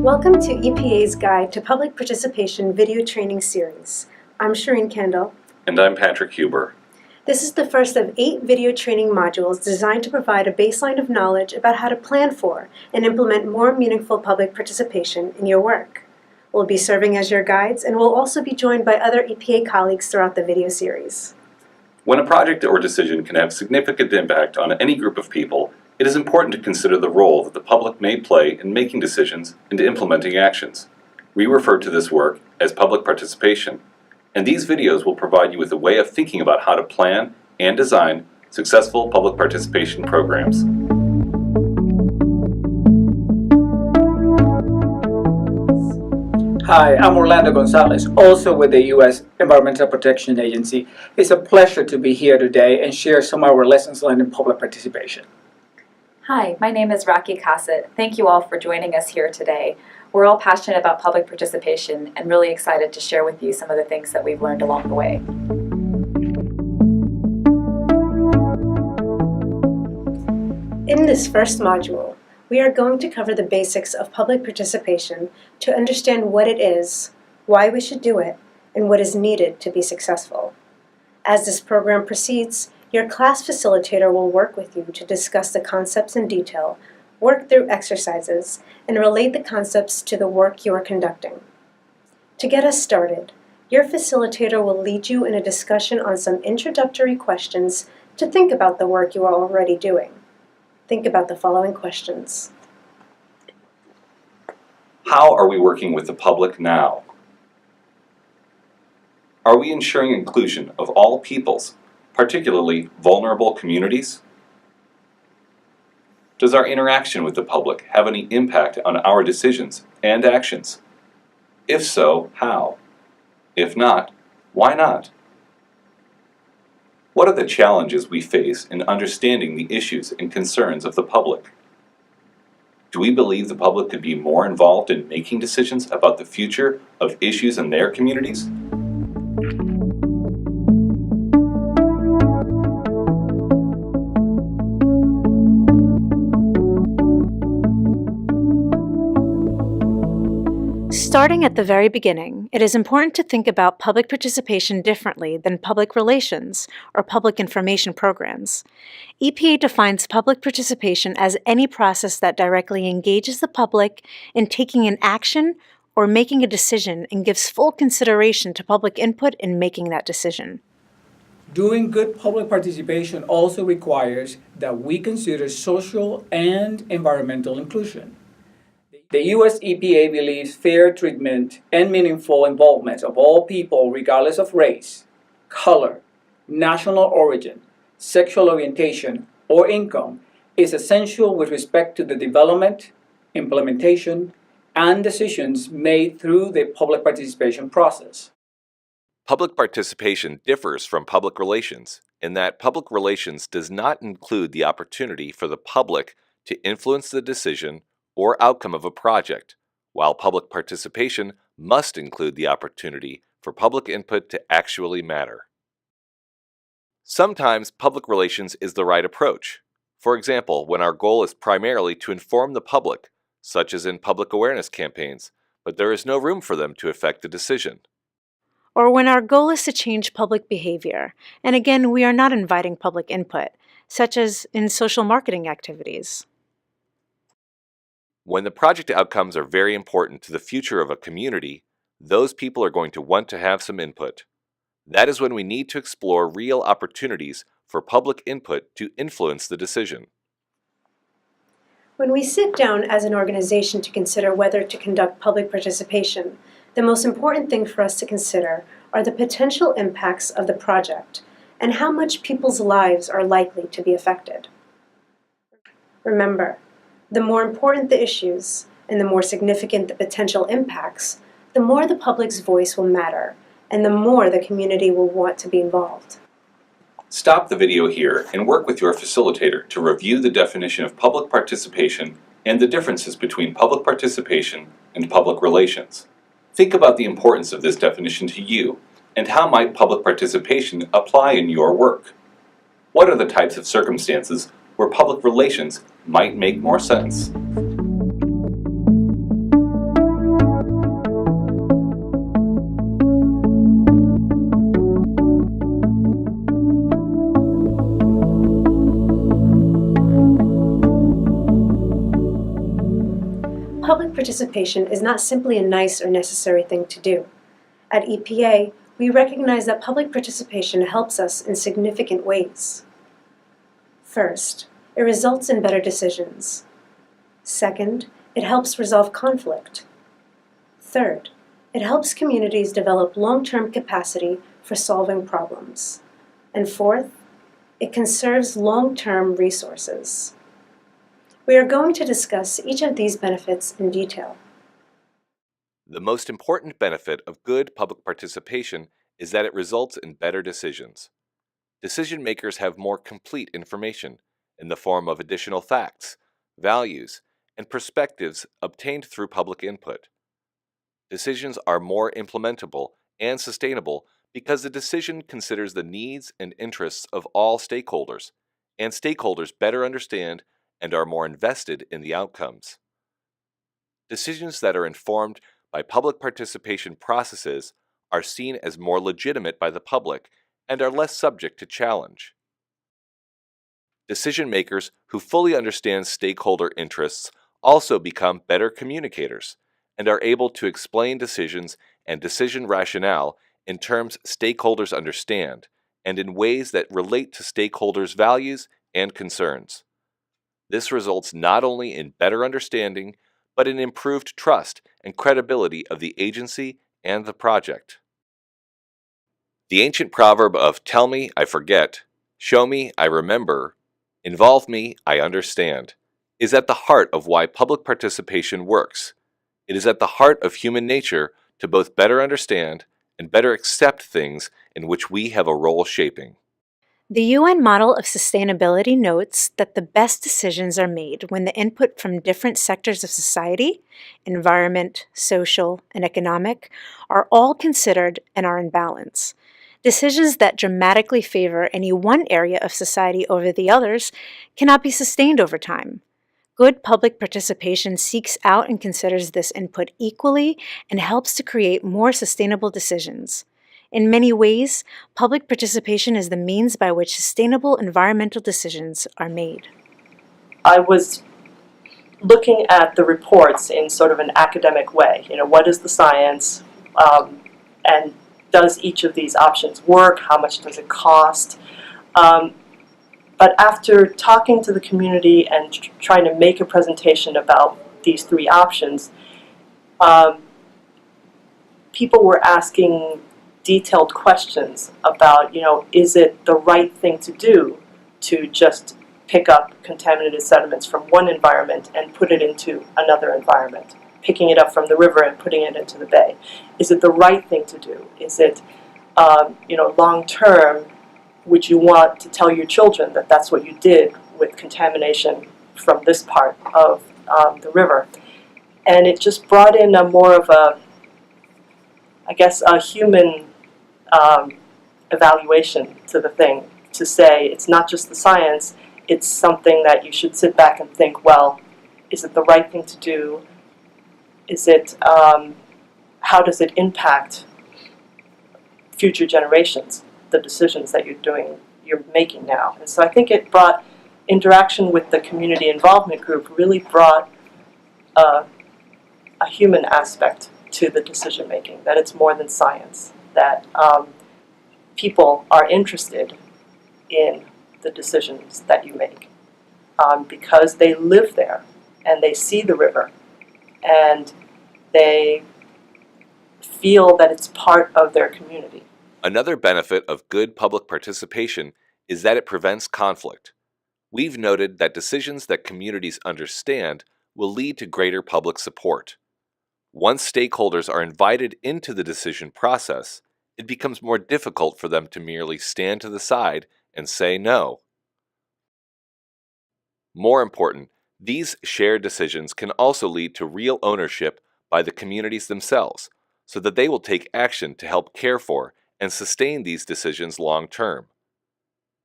Welcome to EPA's Guide to Public Participation Video Training Series. I'm Shireen Kendall. And I'm Patrick Huber. This is the first of 8 video training modules designed to provide a baseline of knowledge about how to plan for and implement more meaningful public participation in your work. We'll be serving as your guides, and we'll also be joined by other EPA colleagues throughout the video series. When a project or decision can have significant impact on any group of people, it is important to consider the role that the public may play in making decisions and implementing actions. We refer to this work as public participation, and these videos will provide you with a way of thinking about how to plan and design successful public participation programs. Hi, I'm Orlando Gonzalez, also with the U.S. Environmental Protection Agency. It's a pleasure to be here today and share some of our lessons learned in public participation. Hi, my name is Rocky Cassett. Thank you all for joining us here today. We're all passionate about public participation and really excited to share with you some of the things that we've learned along the way. In this first module, we are going to cover the basics of public participation to understand what it is, why we should do it, and what is needed to be successful. As this program proceeds, your class facilitator will work with you to discuss the concepts in detail, work through exercises, and relate the concepts to the work you are conducting. To get us started, your facilitator will lead you in a discussion on some introductory questions to think about the work you are already doing. Think about the following questions. How are we working with the public now? Are we ensuring inclusion of all peoples, particularly vulnerable communities? Does our interaction with the public have any impact on our decisions and actions? If so, how? If not, why not? What are the challenges we face in understanding the issues and concerns of the public? Do we believe the public could be more involved in making decisions about the future of issues in their communities? Starting at the very beginning, it is important to think about public participation differently than public relations or public information programs. EPA defines public participation as any process that directly engages the public in taking an action or making a decision and gives full consideration to public input in making that decision. Doing good public participation also requires that we consider social and environmental inclusion. The U.S. EPA believes fair treatment and meaningful involvement of all people regardless of race, color, national origin, sexual orientation, or income is essential with respect to the development, implementation, and decisions made through the public participation process. Public participation differs from public relations in that public relations does not include the opportunity for the public to influence the decision or outcome of a project, while public participation must include the opportunity for public input to actually matter. Sometimes public relations is the right approach. For example, when our goal is primarily to inform the public, such as in public awareness campaigns, but there is no room for them to affect the decision. Or when our goal is to change public behavior, and again, we are not inviting public input, such as in social marketing activities. When the project outcomes are very important to the future of a community, those people are going to want to have some input. That is when we need to explore real opportunities for public input to influence the decision. When we sit down as an organization to consider whether to conduct public participation, the most important thing for us to consider are the potential impacts of the project and how much people's lives are likely to be affected. Remember, the more important the issues and the more significant the potential impacts, the more the public's voice will matter and the more the community will want to be involved. Stop the video here and work with your facilitator to review the definition of public participation and the differences between public participation and public relations. Think about the importance of this definition to you and how might public participation apply in your work. What are the types of circumstances where public relations might make more sense? public participation is not simply a nice or necessary thing to do. At EPA, we recognize that public participation helps us in significant ways. First, it results in better decisions. Second, it helps resolve conflict. Third, it helps communities develop long-term capacity for solving problems. And fourth, it conserves long-term resources. We are going to discuss each of these benefits in detail. The most important benefit of good public participation is that it results in better decisions. Decision makers have more complete information in the form of additional facts, values, and perspectives obtained through public input. Decisions are more implementable and sustainable because the decision considers the needs and interests of all stakeholders, and stakeholders better understand and are more invested in the outcomes. Decisions that are informed by public participation processes are seen as more legitimate by the public and are less subject to challenge. Decision makers who fully understand stakeholder interests also become better communicators and are able to explain decisions and decision rationale in terms stakeholders understand and in ways that relate to stakeholders' values and concerns. This results not only in better understanding, but in improved trust and credibility of the agency and the project. The ancient proverb of "tell me, I forget, show me, I remember, involve me, I understand," is at the heart of why public participation works. It is at the heart of human nature to both better understand and better accept things in which we have a role shaping. The UN model of sustainability notes that the best decisions are made when the input from different sectors of society, environment, social, and economic, are all considered and are in balance. Decisions that dramatically favor any one area of society over the others cannot be sustained over time. Good public participation seeks out and considers this input equally and helps to create more sustainable decisions. In many ways, public participation is the means by which sustainable environmental decisions are made. I was looking at the reports in sort of an academic way. What is the science, and does each of these options work? How much does it cost? But after talking to the community and trying to make a presentation about these three options, people were asking detailed questions about, is it the right thing to do to just pick up contaminated sediments from one environment and put it into another environment, picking it up from the river and putting it into the bay? Is it the right thing to do? Is it, long term, would you want to tell your children that that's what you did with contamination from this part of the river? And it just brought in a more of a human evaluation to the thing, to say it's not just the science, it's something that you should sit back and think, well, is it the right thing to do? Is it, how does it impact future generations, the decisions that you're making now? And so I think it brought interaction with the community involvement group, really brought a human aspect to the decision making, that it's more than science, that people are interested in the decisions that you make because they live there and they see the river and they feel that it's part of their community. Another benefit of good public participation is that it prevents conflict. We've noted that decisions that communities understand will lead to greater public support. Once stakeholders are invited into the decision process, it becomes more difficult for them to merely stand to the side and say no. More important, these shared decisions can also lead to real ownership by the communities themselves, so that they will take action to help care for and sustain these decisions long term.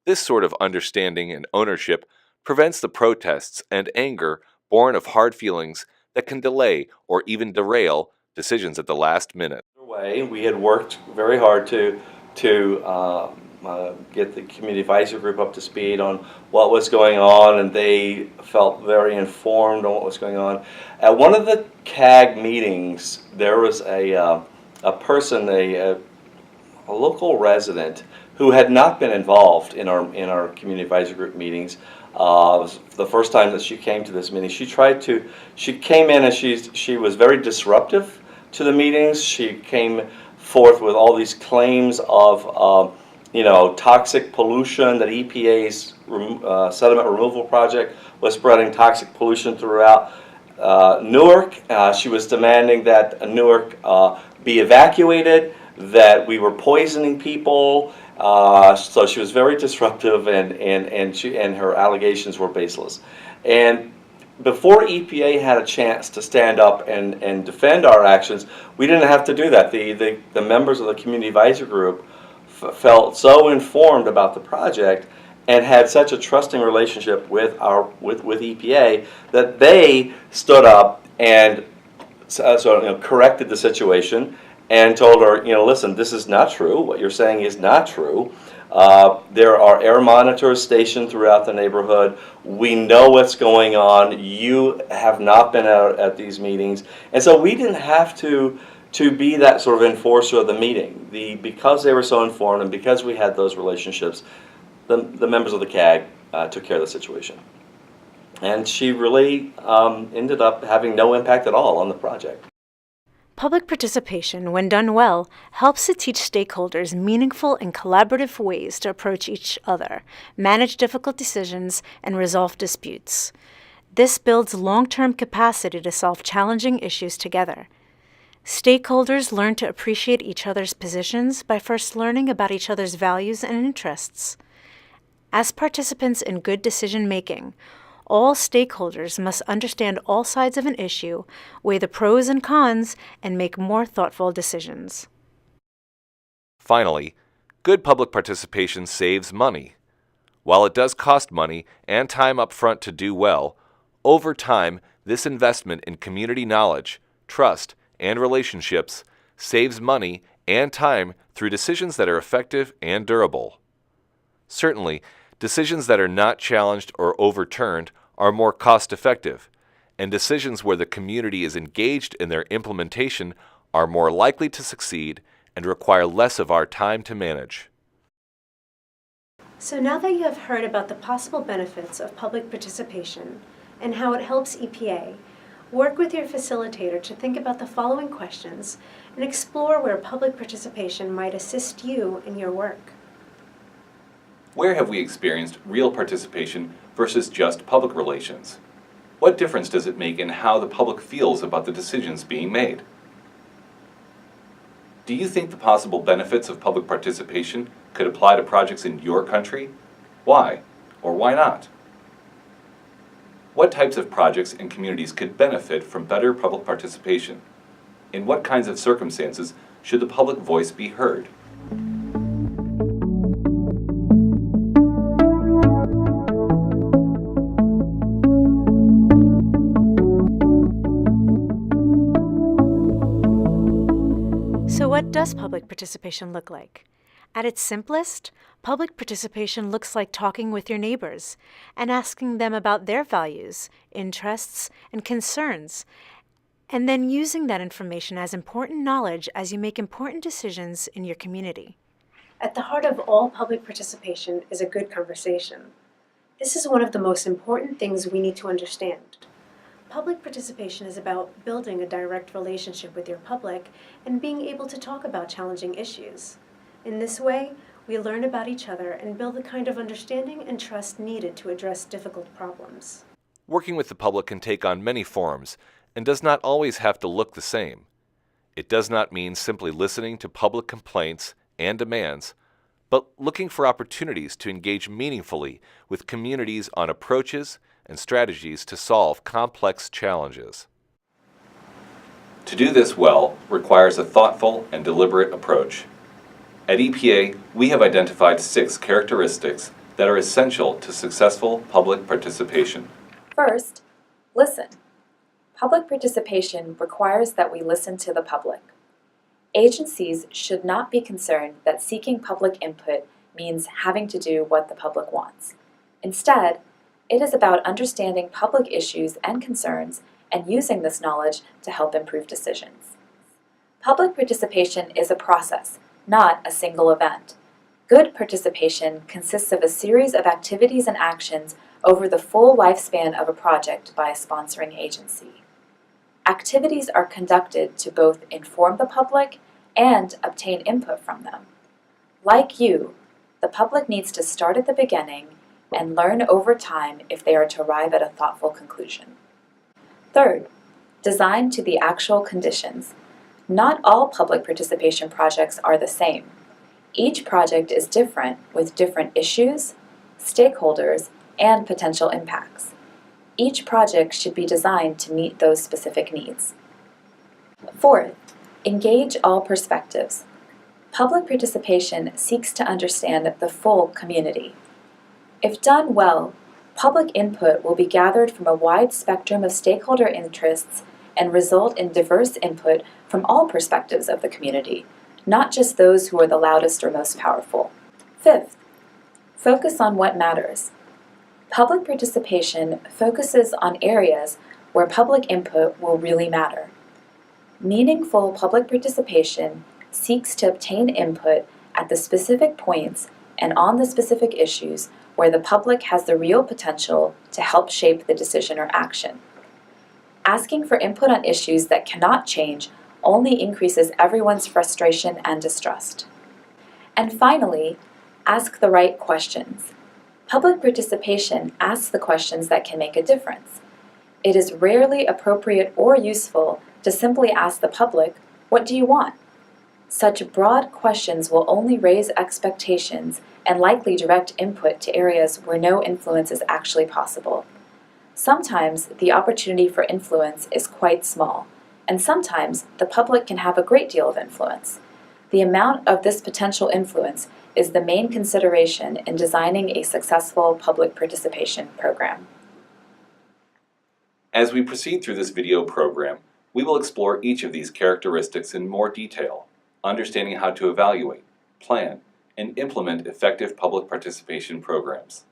This sort of understanding and ownership prevents the protests and anger born of hard feelings that can delay or even derail decisions at the last minute. We had worked very hard to get the community advisory group up to speed on what was going on, and they felt very informed on what was going on. At one of the CAG meetings, there was a person, a local resident, who had not been involved in our community advisory group meetings. It was the first time that she came to this meeting. She came in and she was very disruptive to the meetings. She came forth with all these claims of toxic pollution, that EPA's sediment removal project was spreading toxic pollution throughout Newark. She was demanding that Newark be evacuated, that we were poisoning people. So she was very disruptive, and her allegations were baseless. And before EPA had a chance to stand up and defend our actions, we didn't have to do that. The members of the community advisory group felt so informed about the project and had such a trusting relationship with EPA that they stood up and corrected the situation and told her, listen, this is not true. What you're saying is not true. There are air monitors stationed throughout the neighborhood. We know what's going on. You have not been out at these meetings. And so we didn't have to be that sort of enforcer of the meeting. Because they were so informed and because we had those relationships, the members of the CAG took care of the situation. And she really ended up having no impact at all on the project. Public participation, when done well, helps to teach stakeholders meaningful and collaborative ways to approach each other, manage difficult decisions, and resolve disputes. This builds long-term capacity to solve challenging issues together. Stakeholders learn to appreciate each other's positions by first learning about each other's values and interests. As participants in good decision-making, all stakeholders must understand all sides of an issue, weigh the pros and cons, and make more thoughtful decisions. Finally, good public participation saves money. While it does cost money and time up front to do well, over time, this investment in community knowledge, trust, and relationships saves money and time through decisions that are effective and durable. Certainly, decisions that are not challenged or overturned are more cost-effective, and decisions where the community is engaged in their implementation are more likely to succeed and require less of our time to manage. So now that you have heard about the possible benefits of public participation and how it helps EPA, work with your facilitator to think about the following questions and explore where public participation might assist you in your work. Where have we experienced real participation versus just public relations? What difference does it make in how the public feels about the decisions being made? Do you think the possible benefits of public participation could apply to projects in your country? Why, or why not? What types of projects and communities could benefit from better public participation? In what kinds of circumstances should the public voice be heard? So what does public participation look like? At its simplest, public participation looks like talking with your neighbors and asking them about their values, interests, and concerns, and then using that information as important knowledge as you make important decisions in your community. At the heart of all public participation is a good conversation. This is one of the most important things we need to understand. Public participation is about building a direct relationship with your public and being able to talk about challenging issues. In this way, we learn about each other and build the kind of understanding and trust needed to address difficult problems. Working with the public can take on many forms and does not always have to look the same. It does not mean simply listening to public complaints and demands, but looking for opportunities to engage meaningfully with communities on approaches and strategies to solve complex challenges. To do this well requires a thoughtful and deliberate approach. At EPA, we have identified 6 characteristics that are essential to successful public participation. First, listen. Public participation requires that we listen to the public. Agencies should not be concerned that seeking public input means having to do what the public wants. Instead, it is about understanding public issues and concerns and using this knowledge to help improve decisions. Public participation is a process, not a single event. Good participation consists of a series of activities and actions over the full lifespan of a project by a sponsoring agency. Activities are conducted to both inform the public and obtain input from them. Like you, the public needs to start at the beginning and learn over time if they are to arrive at a thoughtful conclusion. Third, design to the actual conditions. Not all public participation projects are the same. Each project is different with different issues, stakeholders, and potential impacts. Each project should be designed to meet those specific needs. Fourth, engage all perspectives. Public participation seeks to understand the full community. If done well, public input will be gathered from a wide spectrum of stakeholder interests and result in diverse input from all perspectives of the community, not just those who are the loudest or most powerful. Fifth, focus on what matters. Public participation focuses on areas where public input will really matter. Meaningful public participation seeks to obtain input at the specific points and on the specific issues where the public has the real potential to help shape the decision or action. Asking for input on issues that cannot change only increases everyone's frustration and distrust. And finally, ask the right questions. Public participation asks the questions that can make a difference. It is rarely appropriate or useful to simply ask the public, "What do you want?" Such broad questions will only raise expectations and likely direct input to areas where no influence is actually possible. Sometimes the opportunity for influence is quite small, and sometimes the public can have a great deal of influence. The amount of this potential influence is the main consideration in designing a successful public participation program. As we proceed through this video program, we will explore each of these characteristics in more detail, understanding how to evaluate, plan, and implement effective public participation programs.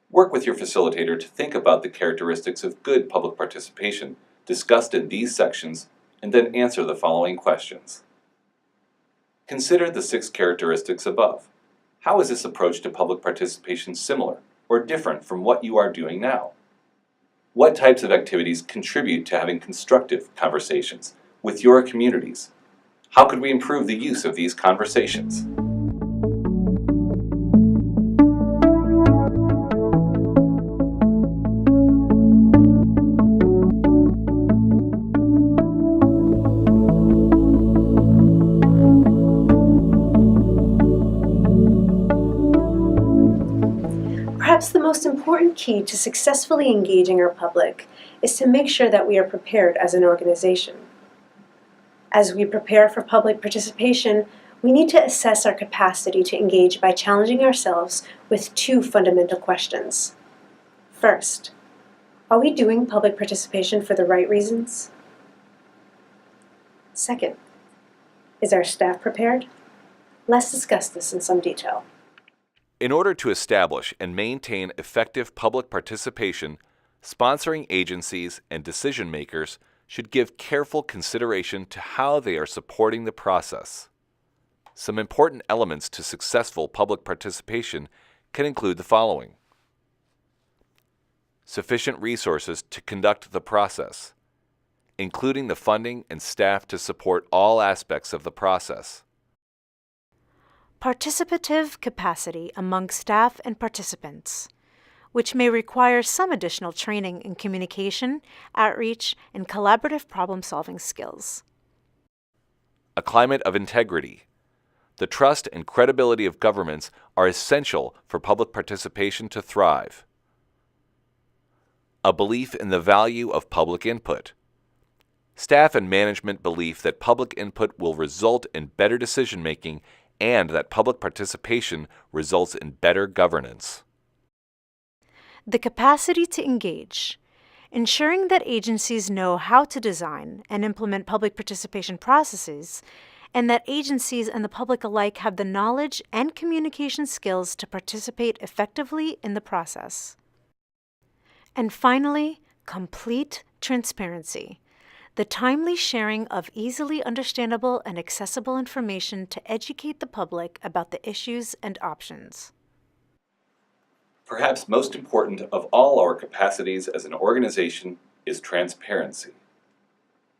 Work with your facilitator to think about the characteristics of good public participation discussed in these sections, and then answer the following questions. Consider the 6 characteristics above. How is this approach to public participation similar or different from what you are doing now? What types of activities contribute to having constructive conversations with your communities? How could we improve the use of these conversations? Perhaps the most important key to successfully engaging our public is to make sure that we are prepared as an organization. As we prepare for public participation, we need to assess our capacity to engage by challenging ourselves with 2 fundamental questions. First, are we doing public participation for the right reasons? Second, is our staff prepared? Let's discuss this in some detail. In order to establish and maintain effective public participation, sponsoring agencies and decision makers should give careful consideration to how they are supporting the process. Some important elements to successful public participation can include the following: sufficient resources to conduct the process, including the funding and staff to support all aspects of the process. Participative capacity among staff and participants, which may require some additional training in communication, outreach, and collaborative problem-solving skills. A climate of integrity. The trust and credibility of governments are essential for public participation to thrive. A belief in the value of public input. Staff and management belief that public input will result in better decision-making and that public participation results in better governance. The capacity to engage, ensuring that agencies know how to design and implement public participation processes and that agencies and the public alike have the knowledge and communication skills to participate effectively in the process. And finally, complete transparency, the timely sharing of easily understandable and accessible information to educate the public about the issues and options. Perhaps most important of all our capacities as an organization is transparency.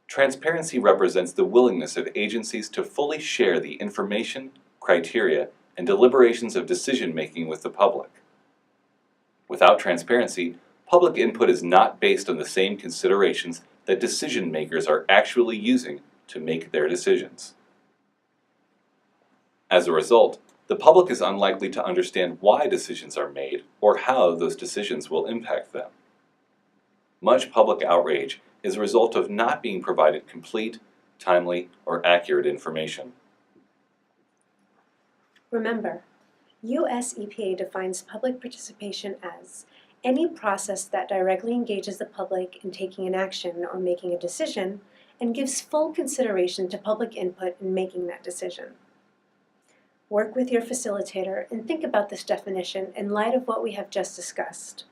Transparency represents the willingness of agencies to fully share the information, criteria, and deliberations of decision-making with the public. Without transparency, public input is not based on the same considerations that decision makers are actually using to make their decisions. As a result, the public is unlikely to understand why decisions are made or how those decisions will impact them. Much public outrage is a result of not being provided complete, timely, or accurate information. Remember, US EPA defines public participation as any process that directly engages the public in taking an action or making a decision and gives full consideration to public input in making that decision. Work with your facilitator and think about this definition in light of what we have just discussed.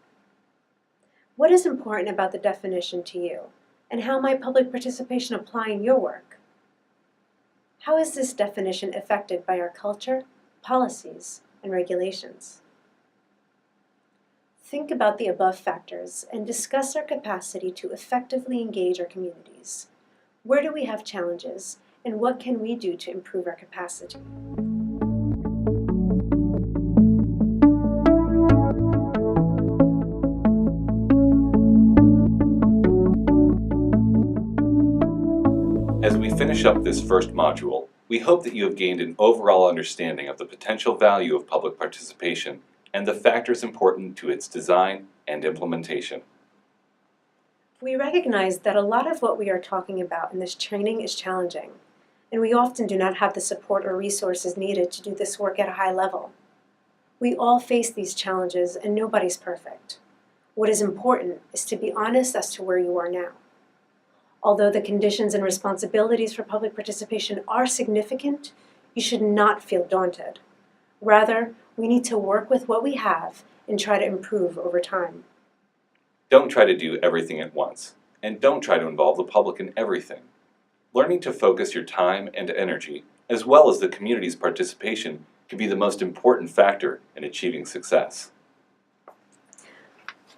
What is important about the definition to you, and how might public participation apply in your work? How is this definition affected by our culture, policies, and regulations? Think about the above factors and discuss our capacity to effectively engage our communities. Where do we have challenges, and what can we do to improve our capacity? As we finish up this first module, we hope that you have gained an overall understanding of the potential value of public participation and the factors important to its design and implementation. We recognize that a lot of what we are talking about in this training is challenging, and we often do not have the support or resources needed to do this work at a high level. We all face these challenges, and nobody's perfect. What is important is to be honest as to where you are now. Although the conditions and responsibilities for public participation are significant, you should not feel daunted. Rather, we need to work with what we have and try to improve over time. Don't try to do everything at once, and don't try to involve the public in everything. Learning to focus your time and energy, as well as the community's participation, can be the most important factor in achieving success.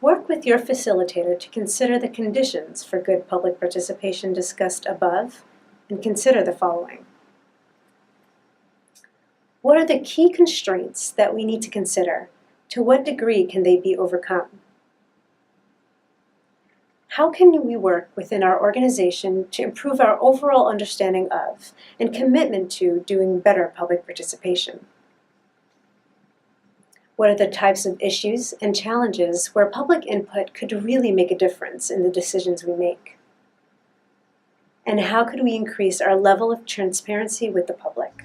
Work with your facilitator to consider the conditions for good public participation discussed above, and consider the following. What are the key constraints that we need to consider? To what degree can they be overcome? How can we work within our organization to improve our overall understanding of and commitment to doing better public participation? What are the types of issues and challenges where public input could really make a difference in the decisions we make? And how could we increase our level of transparency with the public?